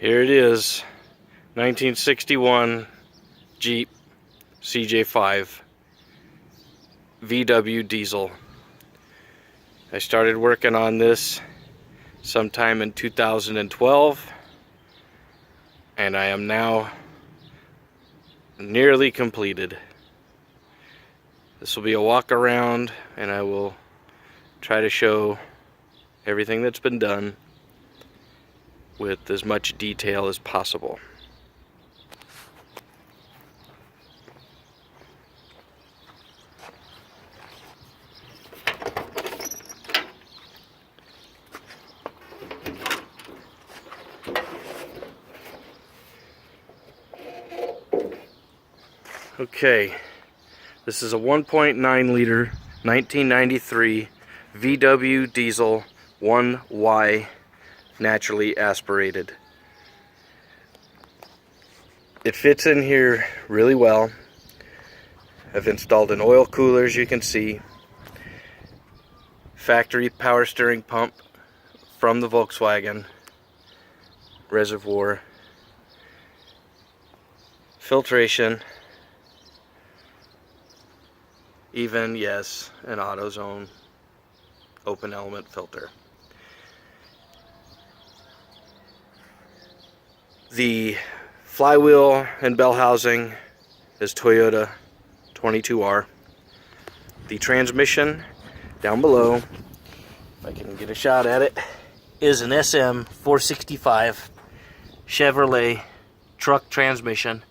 Here it is, 1961 Jeep cj5 VW diesel. I started working on this sometime in 2012, and I am now nearly completed. This will be a walk around, and I will try to show everything that's been done with as much detail as possible. Okay, this is a 1.9 liter 1993 VW diesel 1Y naturally aspirated. It fits in here really well. I've installed an oil cooler, as you can see, factory power steering pump from the Volkswagen, reservoir, filtration, even, yes, an AutoZone open element filter. The flywheel and bell housing is Toyota 22R. The transmission down below, if I can get a shot at it, is an SM 465 Chevrolet truck transmission.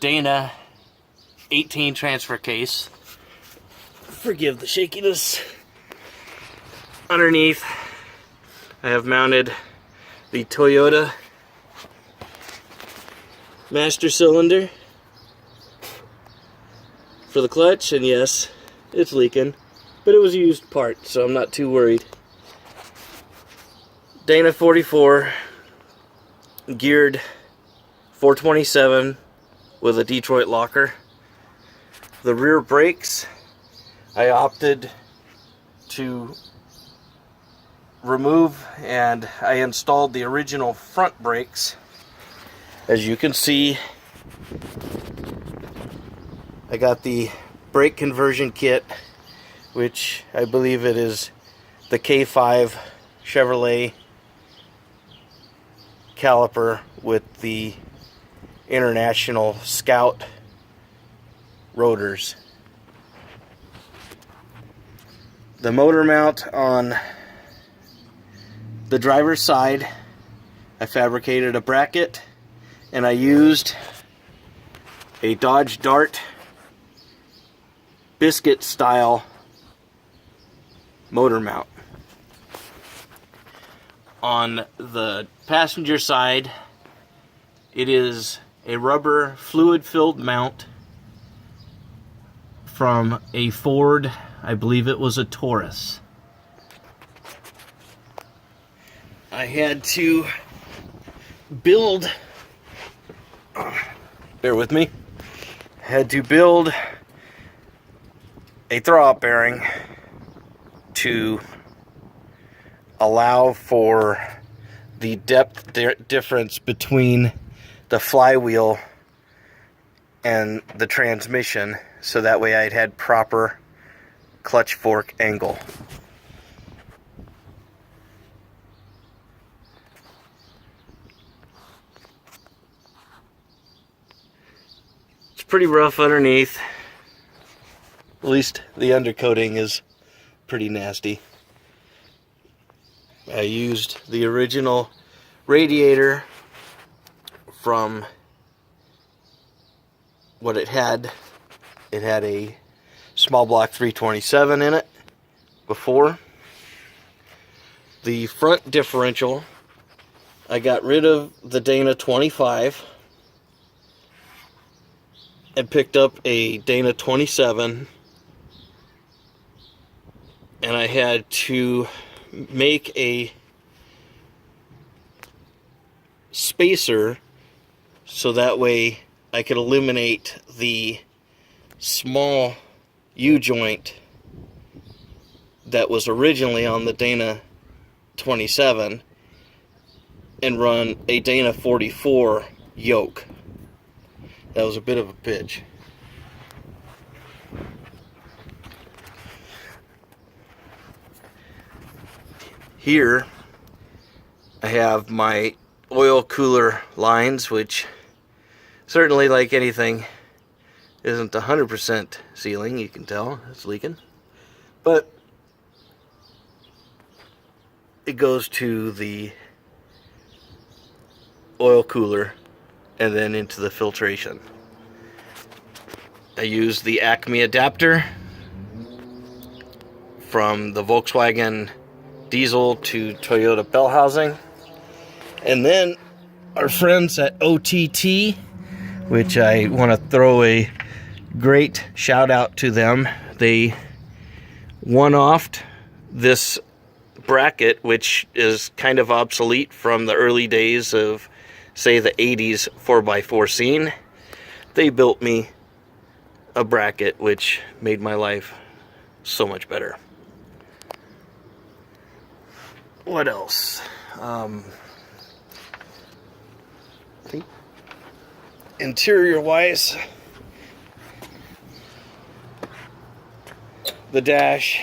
Dana 18 transfer case. Forgive the shakiness. Underneath, I have mounted the Toyota master cylinder for the clutch, and yes, it's leaking, but it was a used part, so I'm not too worried. Dana 44 geared 427 with a Detroit locker. The rear brakes, I opted to remove, and I installed the original front brakes. As you can see, I got the brake conversion kit, which I believe it is the K5 Chevrolet caliper with the International Scout rotors. The motor mount on the driver's side, I fabricated a bracket, and I used a Dodge Dart biscuit style motor mount. On the passenger side, it is a rubber fluid filled mount from a Ford, I believe it was a Taurus. I had to build, bear with me, had to build a throw-out bearing to allow for the depth difference between the flywheel and the transmission, so that way I'd had proper clutch fork angle. It's pretty rough underneath. At least the undercoating is pretty nasty. I used the original radiator from what it had. It had a small block 327 in it before. The front differential, I got rid of the Dana 25 and picked up a Dana 27, and I had to make a spacer so that way I could eliminate the small U-joint that was originally on the Dana 27 and run a Dana 44 yoke. That was a bit of a pitch. Here I have my oil cooler lines, which certainly, like anything, isn't 100% sealing. You can tell it's leaking, but it goes to the oil cooler and then into the filtration. I use the Acme adapter from the Volkswagen diesel to Toyota bell housing. And then our friends at OTT, which I want to throw a great shout out to them. They one-offed this bracket, which is kind of obsolete from the early days of, say, the 80s 4x4 scene. They built me a bracket which made my life so much better. What else? I think interior wise, the dash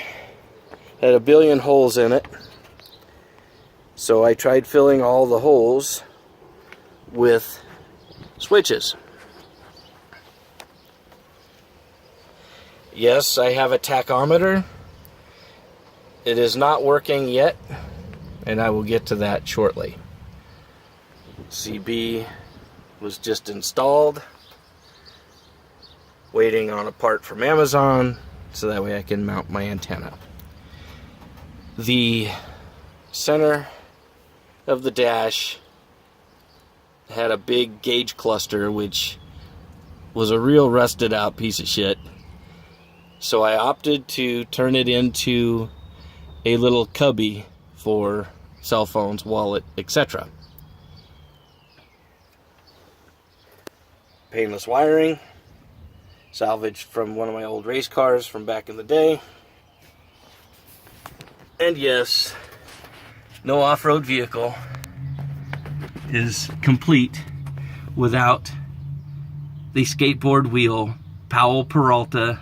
had a billion holes in it, so I tried filling all the holes with switches. Yes, I have a tachometer. It is not working yet, and I will get to that shortly. CB was just installed, waiting on a part from Amazon so that way I can mount my antenna. The center of the dash had a big gauge cluster, which was a real rusted out piece of shit. So I opted to turn it into a little cubby for cell phones, wallet, etc. Painless wiring, salvaged from one of my old race cars from back in the day. And yes, no off-road vehicle is complete without the skateboard wheel Powell Peralta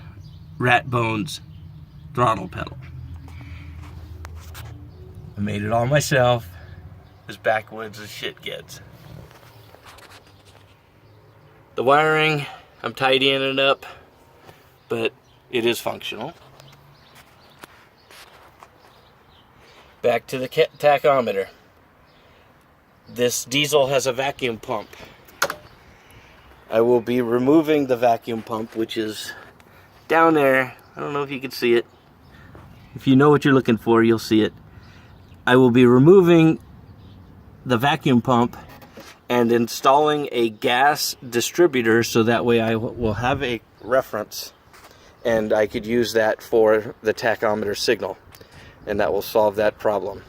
Rat Bones throttle pedal. I made it all myself, as backwoods as shit gets. The wiring, I'm tidying it up, but it is functional. Back to the tachometer. This diesel has a vacuum pump. I will be removing the vacuum pump, which is down there. I don't know if you can see it. If you know what you're looking for, you'll see it. I will be removing the vacuum pump and installing a gas distributor, so that way I will have a reference and I could use that for the tachometer signal, and that will solve that problem.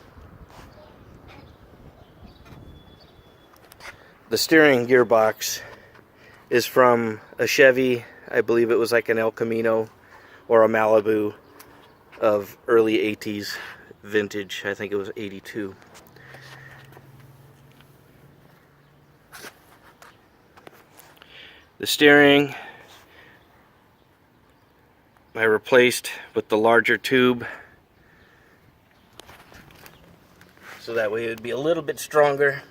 The steering gearbox is from a Chevy. I believe it was like an El Camino or a Malibu of early 80s vintage. I think it was 82. The steering I replaced with the larger tube, so that way it would be a little bit stronger.